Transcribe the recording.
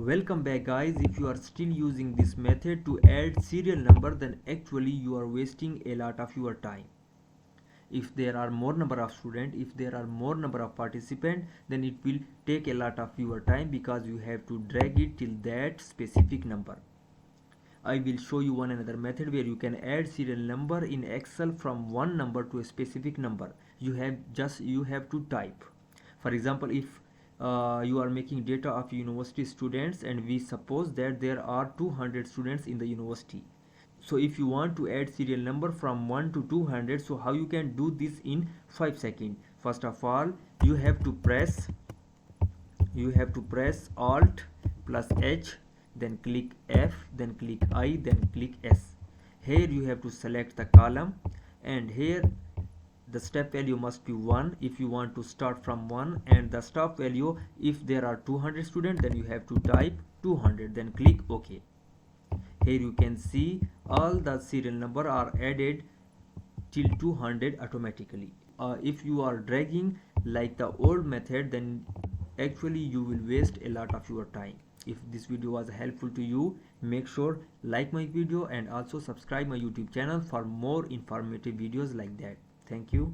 Welcome back guys. If you are still using this method to add serial number, then actually you are wasting a lot of your time. If there are more number of students, if there are more number of participants, then it will take a lot of your time because you have to drag it till that specific number. I will show you one another method where you can add serial number in Excel from one number to a specific number. You have to type. For example, if you are making data of university students and we suppose that there are 200 students in the university. So if you want to add serial number from 1 to 200, so how you can do this in 5 seconds? First of all, you have to press Alt plus H, then click F, then click I, then click S. Here you have to select the column, and here the step value must be 1 if you want to start from 1, and the stop value, if there are 200 students, then you have to type 200, then click OK. Here you can see all the serial number are added till 200 automatically. If you are dragging like the old method, then actually you will waste a lot of your time. If this video was helpful to you, make sure like my video and also subscribe my YouTube channel for more informative videos like that. Thank you.